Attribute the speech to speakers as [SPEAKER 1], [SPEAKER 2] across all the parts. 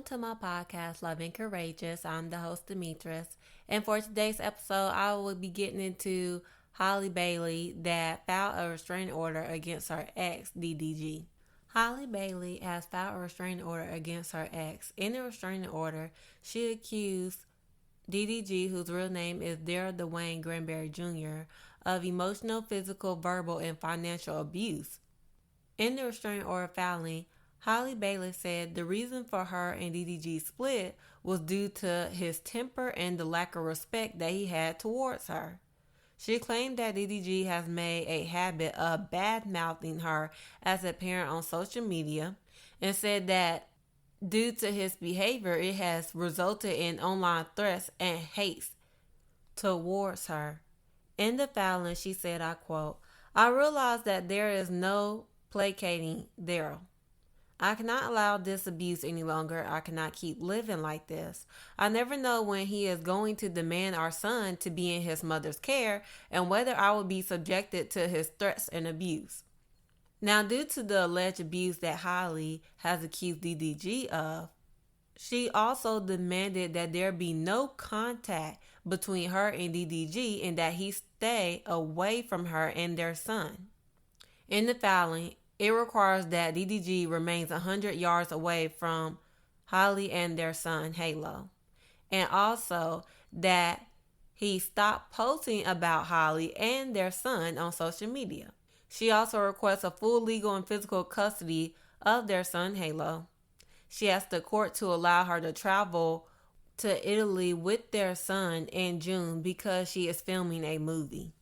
[SPEAKER 1] to my podcast, Loving Courageous. I'm the host, Demetris. And for today's episode, I will be getting into Halle Bailey that filed a restraining order against her ex, DDG. Halle Bailey has filed a restraining order against her ex. In the restraining order, she accused DDG, whose real name is Daryl Dwayne Granberry Jr., of emotional, physical, verbal, and financial abuse. In the restraining order filing, Halle Bailey said the reason for her and DDG's split was due to his temper and the lack of respect that he had towards her. She claimed that DDG has made a habit of bad-mouthing her as a parent on social media and said that due to his behavior, it has resulted in online threats and hate towards her. In the filing, she said, I quote, "I realize that there is no placating Daryl. I cannot allow this abuse any longer. I cannot keep living like this. I never know when he is going to demand our son to be in his mother's care and whether I will be subjected to his threats and abuse." Now, due to the alleged abuse that Halle has accused DDG of, she also demanded that there be no contact between her and DDG and that he stay away from her and their son. In the filing, it requires that DDG remains 100 yards away from Halle and their son, Halo. And also that he stop posting about Halle and their son on social media. She also requests a full legal and physical custody of their son, Halo. She asked the court to allow her to travel to Italy with their son in June because she is filming a movie.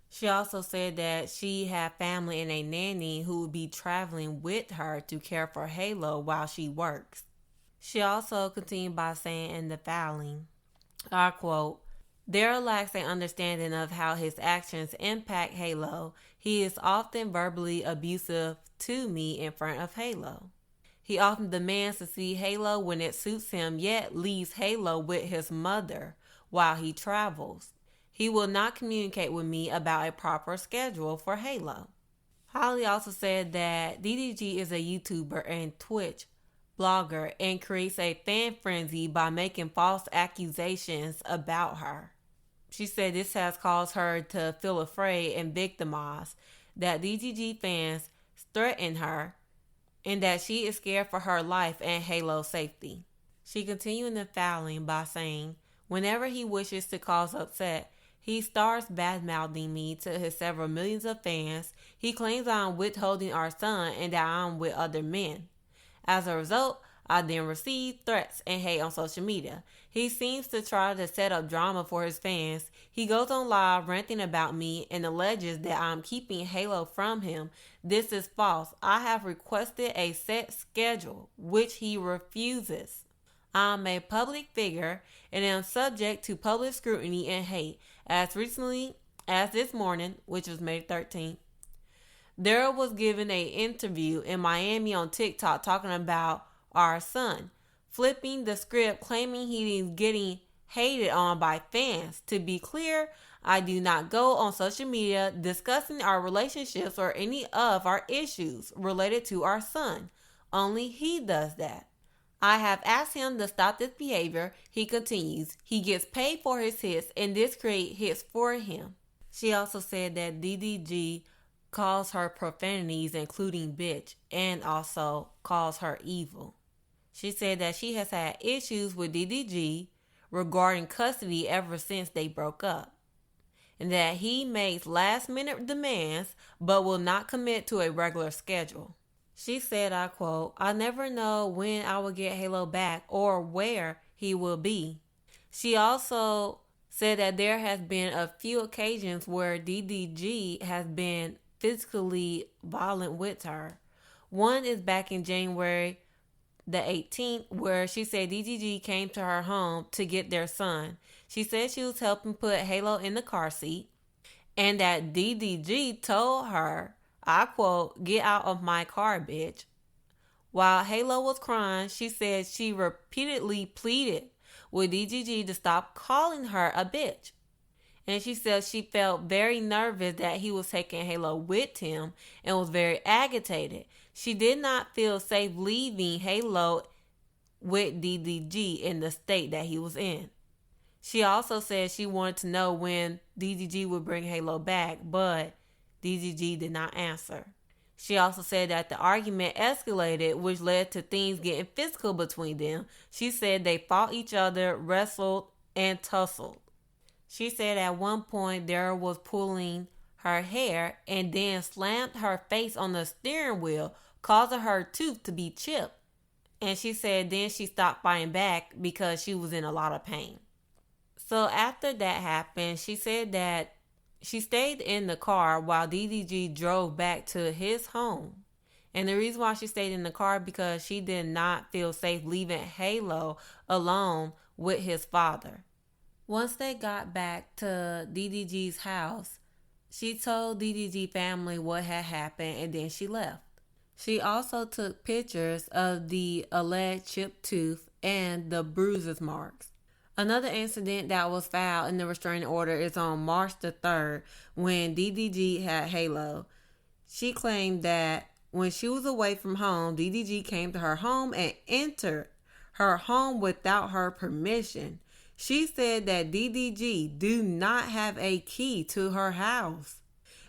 [SPEAKER 1] She also said that she had family and a nanny who would be traveling with her to care for Halo while she works. She also continued by saying in the filing, I quote, "Daryl lacks an understanding of how his actions impact Halo. He is often verbally abusive to me in front of Halo. He often demands to see Halo when it suits him, yet leaves Halo with his mother while he travels. He will not communicate with me about a proper schedule for Halo." Halle also said that DDG is a YouTuber and Twitch blogger and creates a fan frenzy by making false accusations about her. She said this has caused her to feel afraid and victimized, that DDG fans threaten her, and that she is scared for her life and Halo's safety. She continued in the filing by saying, "Whenever he wishes to cause upset, he starts bad-mouthing me to his several millions of fans. He claims I'm withholding our son and that I'm with other men. As a result, I then receive threats and hate on social media. He seems to try to set up drama for his fans. He goes on live ranting about me and alleges that I'm keeping Halo from him. This is false. I have requested a set schedule, which he refuses. I'm a public figure and am subject to public scrutiny and hate. As recently as this morning, which was May 13th, Daryl was given an interview in Miami on TikTok talking about our son, flipping the script, claiming he is getting hated on by fans. To be clear, I do not go on social media discussing our relationships or any of our issues related to our son. Only he does that. I have asked him to stop this behavior," he continues. "He gets paid for his hits and this creates hits for him." She also said that DDG calls her profanities including bitch and also calls her evil. She said that she has had issues with DDG regarding custody ever since they broke up, and that he makes last-minute demands but will not commit to a regular schedule. She said, I quote, "I never know when I will get Halo back or where he will be." She also said that there has been a few occasions where DDG has been physically violent with her. One is back in January the 18th, where she said DDG came to her home to get their son. She said she was helping put Halo in the car seat and that DDG told her, I quote, "Get out of my car, bitch." While Halo was crying, she said she repeatedly pleaded with DDG to stop calling her a bitch. And she said she felt very nervous that he was taking Halo with him and was very agitated. She did not feel safe leaving Halo with DDG in the state that he was in. She also said she wanted to know when DDG would bring Halo back, but DDG did not answer. She also said that the argument escalated, which led to things getting physical between them. She said they fought each other, wrestled, and tussled. She said at one point Daryl was pulling her hair and then slammed her face on the steering wheel, causing her tooth to be chipped. And she said then she stopped fighting back because she was in a lot of pain. So after that happened, she said that she stayed in the car while DDG drove back to his home. And the reason why she stayed in the car because she did not feel safe leaving Halo alone with his father. Once they got back to DDG's house, she told DDG family what had happened and then she left. She also took pictures of the alleged chipped tooth and the bruises marks. Another incident that was filed in the restraining order is on March the 3rd when DDG had Halo. She claimed that when she was away from home, DDG came to her home and entered her home without her permission. She said that DDG do not have a key to her house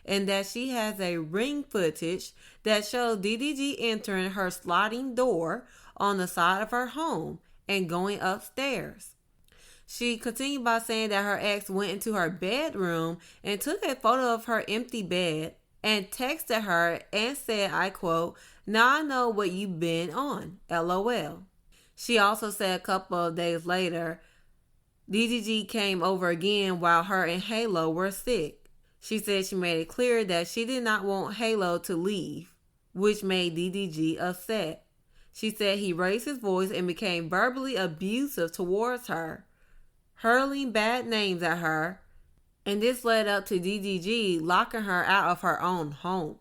[SPEAKER 1] and that she has a ring footage that shows DDG entering her sliding door on the side of her home and going upstairs. She continued by saying that her ex went into her bedroom and took a photo of her empty bed and texted her and said, I quote, "Now I know what you've been on, LOL." She also said a couple of days later, DDG came over again while her and Halo were sick. She said she made it clear that she did not want Halo to leave, which made DDG upset. She said he raised his voice and became verbally abusive towards her, hurling bad names at her, and this led up to DDG locking her out of her own home.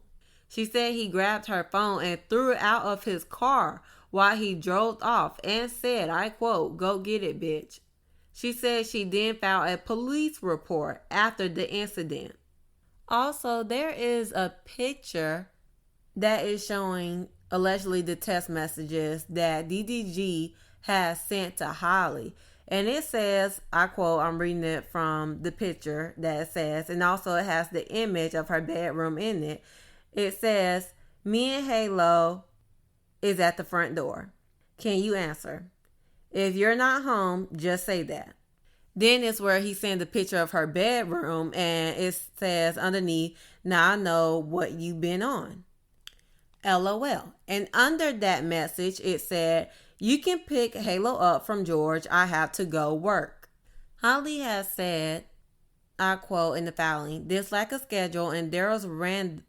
[SPEAKER 1] She said he grabbed her phone and threw it out of his car while he drove off and said, I quote, "Go get it, bitch." She said she then filed a police report after the incident. Also, there is a picture that is showing allegedly the text messages that DDG has sent to Halle. And it says, I quote, I'm reading it from the picture that it says, and also it has the image of her bedroom in it. It says, "Me and Halo is at the front door. Can you answer? If you're not home, just say that." Then it's where he sent a picture of her bedroom and it says underneath, "Now I know what you've been on, LOL." And under that message, it said, "You can pick Halo up from George. I have to go work." Halle has said, I quote in the filing, "This lack of schedule and Daryl's random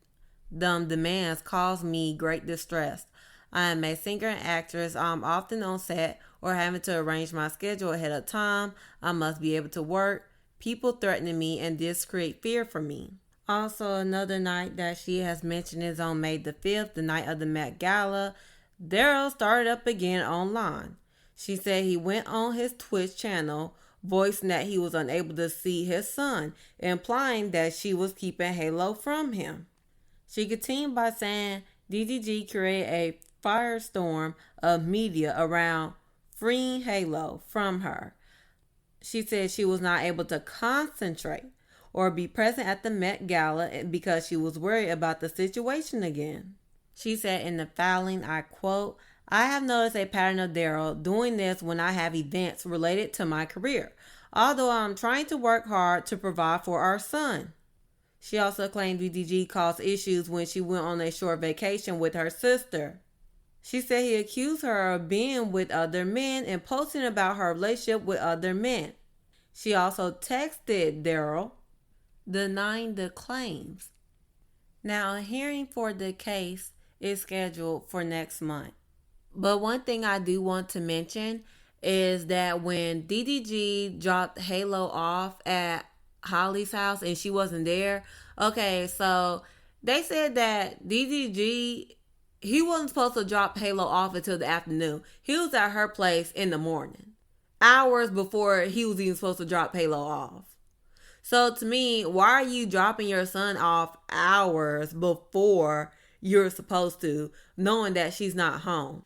[SPEAKER 1] demands cause me great distress. I am a singer and actress. I'm often on set or having to arrange my schedule ahead of time. I must be able to work. People threatening me and this create fear for me." Also, another night that she has mentioned is on May the 5th, the night of the Met Gala. Daryl started up again online. She said he went on his Twitch channel, voicing that he was unable to see his son, implying that she was keeping Halo from him. She continued by saying DDG created a firestorm of media around freeing Halo from her. She said she was not able to concentrate or be present at the Met Gala because she was worried about the situation again. She said in the filing, I quote, "I have noticed a pattern of Daryl doing this when I have events related to my career, although I'm trying to work hard to provide for our son." She also claimed DDG caused issues when she went on a short vacation with her sister. She said he accused her of being with other men and posting about her relationship with other men. She also texted Daryl, denying the claims. Now, a hearing for the case is scheduled for next month. But one thing I do want to mention is that when DDG dropped Halo off at Holly's house and she wasn't there, okay, so they said that DDG, he wasn't supposed to drop Halo off until the afternoon. He was at her place in the morning, hours before he was even supposed to drop Halo off. So to me, why are you dropping your son off hours before you're supposed to, knowing that she's not home?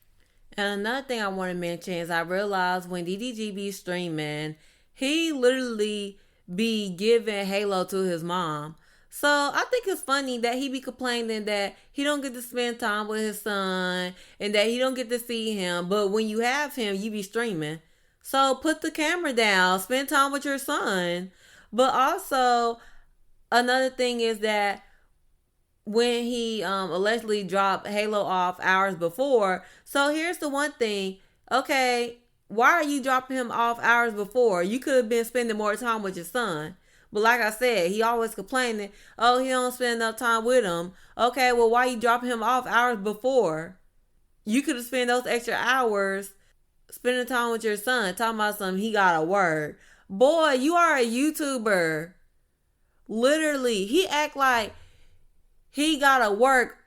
[SPEAKER 1] And another thing I want to mention is I realized when DDG be streaming, he literally be giving Halo to his mom. So I think it's funny that he be complaining that he don't get to spend time with his son and that he don't get to see him. But when you have him, you be streaming. So put the camera down, spend time with your son. But also another thing is that when he allegedly dropped Halo off hours before. So here's the one thing. Okay, why are you dropping him off hours before? You could have been spending more time with your son. But like I said, he always complaining, oh, he don't spend enough time with him. Okay, well, why you dropping him off hours before? You could have spent those extra hours spending time with your son, talking about something he got a word. Boy, you are a YouTuber. Literally, he act like he gotta work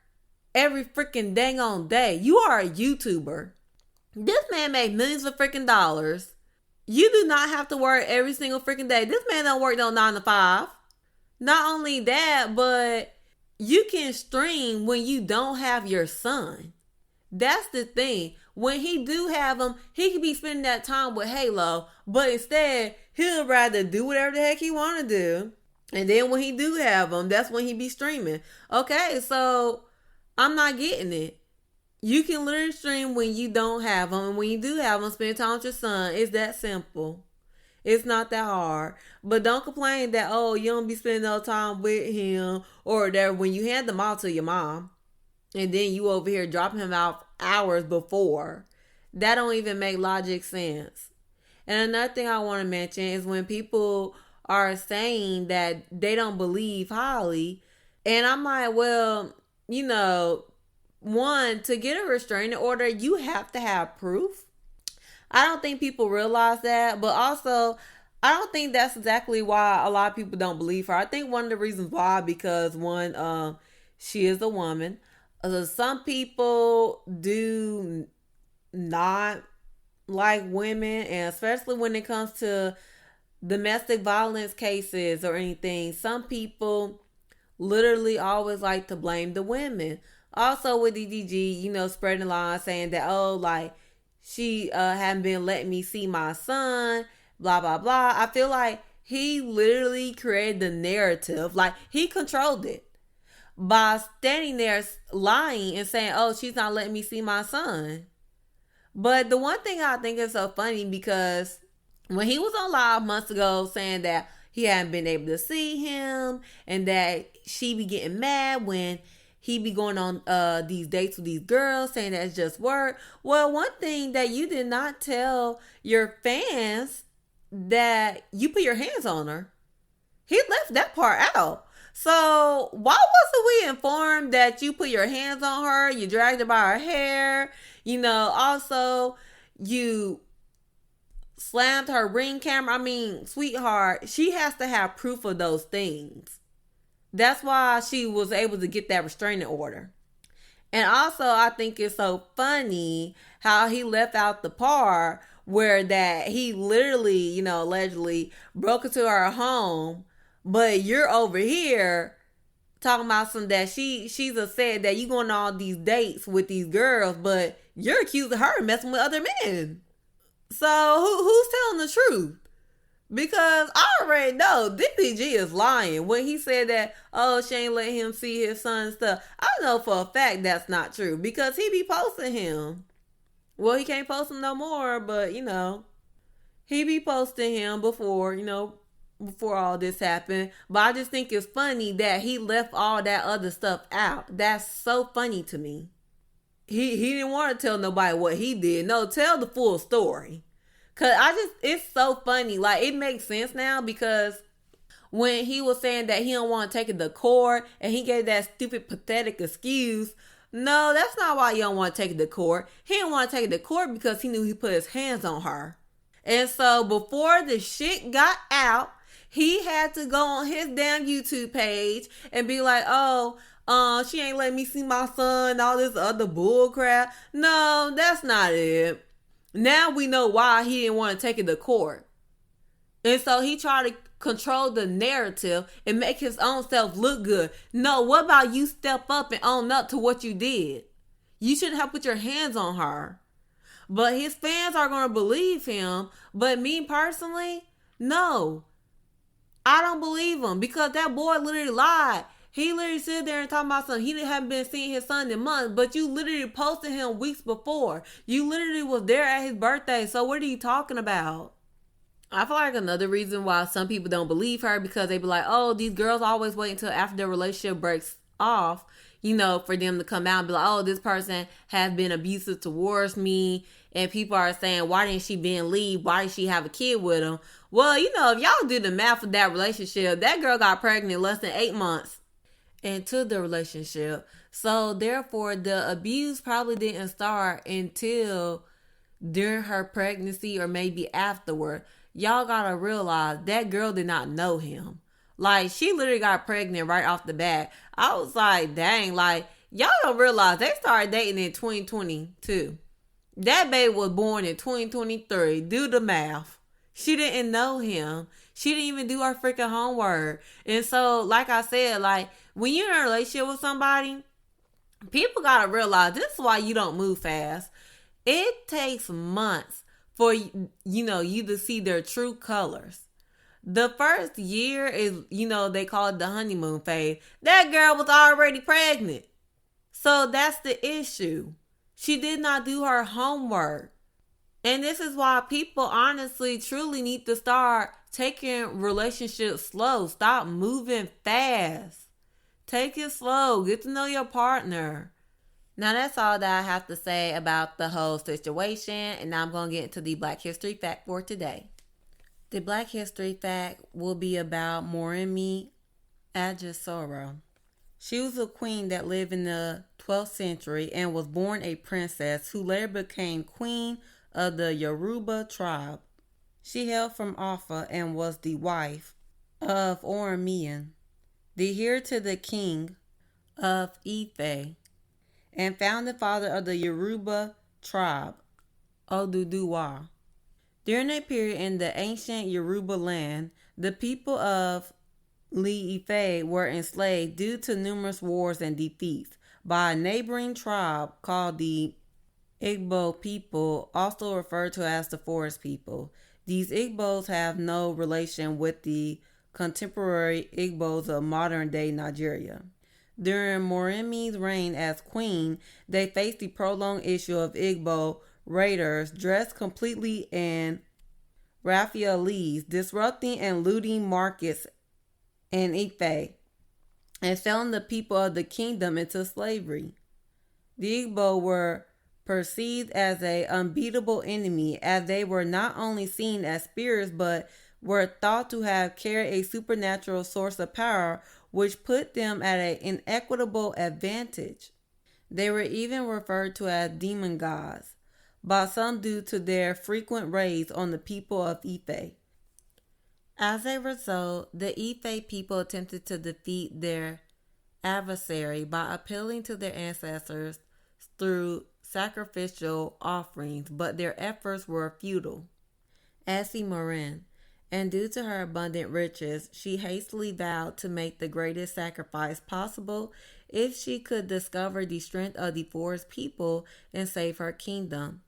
[SPEAKER 1] every freaking dang on day. You are a YouTuber. This man made millions of freaking dollars. You do not have to work every single freaking day. This man don't work no 9 to 5. Not only that, but you can stream when you don't have your son. That's the thing. When he do have him, he could be spending that time with Halo, but instead, he'll rather do whatever the heck he want to do. And then when he do have him, that's when he be streaming. Okay, so I'm not getting it. You can literally stream when you don't have them. And when you do have them, spend time with your son. It's that simple. It's not that hard. But don't complain that, oh, you don't be spending no time with him. Or that when you hand them off to your mom. And then you over here dropping him out hours before. That don't even make logic sense. And another thing I want to mention is when people are saying that they don't believe Halle. And I'm like, well, one, to get a restraining order, you have to have proof. I don't think people realize that, but also, I don't think that's exactly why a lot of people don't believe her. I think one of the reasons why, because one, she is a woman. Some people do not like women, and especially when it comes to domestic violence cases or anything, some people literally always like to blame the women. Also with DDG, spreading lies saying that, oh, like, she hadn't been letting me see my son, blah, blah, blah. I feel like he literally created the narrative. Like, he controlled it by standing there lying and saying, oh, she's not letting me see my son. But the one thing I think is so funny, because when he was on live months ago saying that he hadn't been able to see him and that she be getting mad when he be going on these dates with these girls, saying that it's just work. Well, one thing that you did not tell your fans, that you put your hands on her. He left that part out. So why wasn't we informed that you put your hands on her, you dragged her by her hair, also you slammed her ring camera? I mean, sweetheart, she has to have proof of those things. That's why she was able to get that restraining order. And also, I think it's so funny how he left out the part where that he literally, allegedly broke into her home, but you're over here talking about some that she's upset that you going on all these dates with these girls, but you're accusing her of messing with other men. So who's telling the truth? Because I already know DPG is lying when he said that, oh, she ain't let him see his son and stuff. I know for a fact that's not true, because he be posting him. Well, he can't post him no more, but he be posting him before all this happened. But I just think it's funny that he left all that other stuff out. That's so funny to me. He didn't want to tell nobody what he did. No, tell the full story. Cause it's so funny. Like, it makes sense now, because when he was saying that he don't want to take it to court and he gave that stupid, pathetic excuse, no, that's not why you don't want to take it to court. He didn't want to take it to court because he knew he put his hands on her. And so before the shit got out, he had to go on his damn YouTube page and be like, oh, she ain't letting me see my son, all this other bull crap. No, that's not it. Now we know why he didn't want to take it to court. And so he tried to control the narrative and make his own self look good. No, what about you step up and own up to what you did? You shouldn't have put your hands on her. But his fans are going to believe him. But me personally, no. I don't believe him because that boy literally lied. He literally stood there and talking about something. He didn't have been seeing his son in months, but you literally posted him weeks before. You literally was there at his birthday. So what are you talking about? I feel like another reason why some people don't believe her because they be like, oh, these girls always wait until after their relationship breaks off, for them to come out and be like, oh, this person has been abusive towards me. And people are saying, why didn't she then leave? Why did she have a kid with him? Well, if y'all do the math of that relationship, that girl got pregnant less than 8 months into the relationship. So therefore, the abuse probably didn't start until during her pregnancy or maybe afterward. Y'all gotta realize that girl did not know him. Like, she literally got pregnant right off the bat. I was like, dang, like, y'all don't realize they started dating in 2022. That baby was born in 2023. Do the math. She didn't know him. She didn't even do her freaking homework. And so, like I said, like, when you're in a relationship with somebody, people gotta realize this is why you don't move fast. It takes months for you to see their true colors. The first year is, they call it the honeymoon phase. That girl was already pregnant. So that's the issue. She did not do her homework. And this is why people honestly, truly need to start taking relationships slow. Stop moving fast. Take it slow. Get to know your partner. Now that's all that I have to say about the whole situation. And now I'm going to get into the Black History Fact for today. The Black History Fact will be about Moremi Ajasoro. She was a queen that lived in the 12th century and was born a princess who later became queen of the Yoruba tribe. She hailed from Offa and was the wife of Moremi, the heir to the king of Ife, and founding father of the Yoruba tribe, Oduduwa. During a period in the ancient Yoruba land, the people of Ife were enslaved due to numerous wars and defeats by a neighboring tribe called the Igbo people, also referred to as the Forest people. These Igbos have no relation with the contemporary Igbos of modern-day Nigeria. During Moremi's reign as queen, they faced the prolonged issue of Igbo raiders dressed completely in raffialis, disrupting and looting markets in Ife, and selling the people of the kingdom into slavery. The Igbo were perceived as an unbeatable enemy, as they were not only seen as spirits, but were thought to have carried a supernatural source of power, which put them at an inequitable advantage. They were even referred to as demon gods by some due to their frequent raids on the people of Ife. As a result, the Ife people attempted to defeat their adversary by appealing to their ancestors through sacrificial offerings, but their efforts were futile. Asi Morin, and due to her abundant riches, she hastily vowed to make the greatest sacrifice possible if she could discover the strength of the forest people and save her kingdom.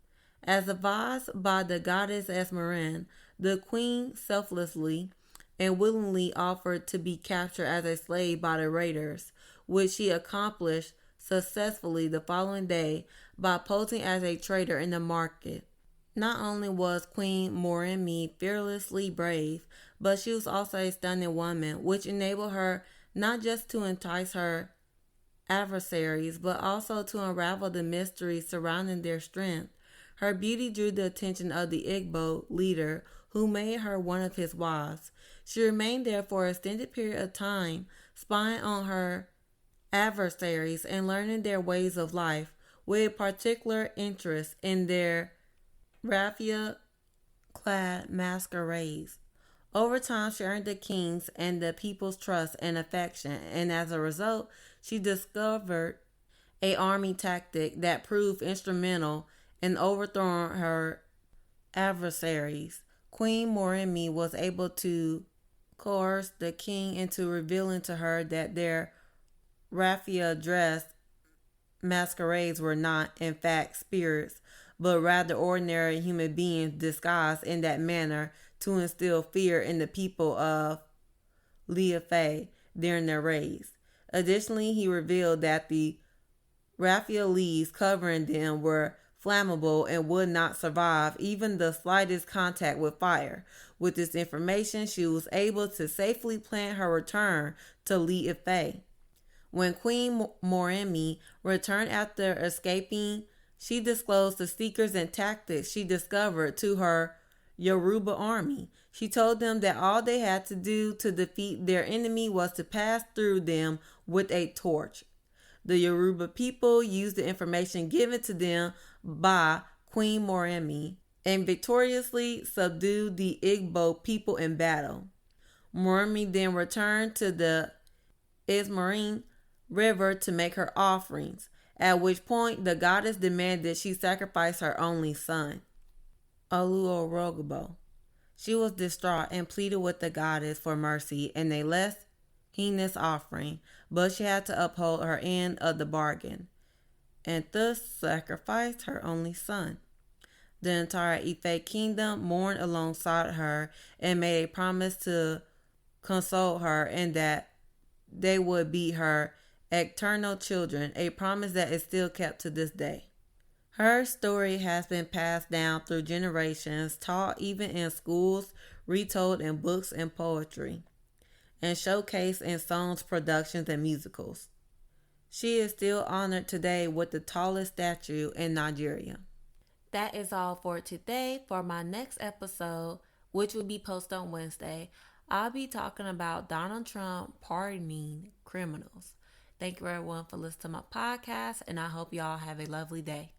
[SPEAKER 1] As advised by the goddess Esmeralda, the queen selflessly and willingly offered to be captured as a slave by the raiders, which she accomplished successfully the following day by posing as a trader in the market. Not only was Queen Moremi fearlessly brave, but she was also a stunning woman, which enabled her not just to entice her adversaries, but also to unravel the mysteries surrounding their strength. Her beauty drew the attention of the Igbo leader, who made her one of his wives. She remained there for an extended period of time, spying on her adversaries and learning their ways of life, with particular interest in their raffia-clad masquerades. Over time, she earned the king's and the people's trust and affection, and as a result, she discovered an army tactic that proved instrumental in overthrowing her adversaries. Queen Moremi was able to coerce the king into revealing to her that their raffia dress masquerades were not, in fact, spirits, but rather ordinary human beings disguised in that manner to instill fear in the people of Leafe during their raids. Additionally, he revealed that the Raphaelis covering them were flammable and would not survive even the slightest contact with fire. With this information, she was able to safely plan her return to Leafe. When Queen Moremi returned after escaping, she disclosed the secrets and tactics she discovered to her Yoruba army. She told them that all they had to do to defeat their enemy was to pass through them with a torch. The Yoruba people used the information given to them by Queen Moremi and victoriously subdued the Igbo people in battle. Moremi then returned to the Ismarine River to make her offerings, at which point the goddess demanded she sacrifice her only son, Oluorogobo. She was distraught and pleaded with the goddess for mercy and a less heinous offering, but she had to uphold her end of the bargain, and thus sacrificed her only son. The entire Ife kingdom mourned alongside her and made a promise to console her and that they would be her eternal children, a promise that is still kept to this day. Her story has been passed down through generations, taught even in schools, retold in books and poetry, and showcased in songs, productions, and musicals. She is still honored today with the tallest statue in Nigeria. That is all for today. For my next episode, which will be posted on Wednesday, I'll be talking about Donald Trump pardoning criminals. Thank you everyone for listening to my podcast, and I hope y'all have a lovely day.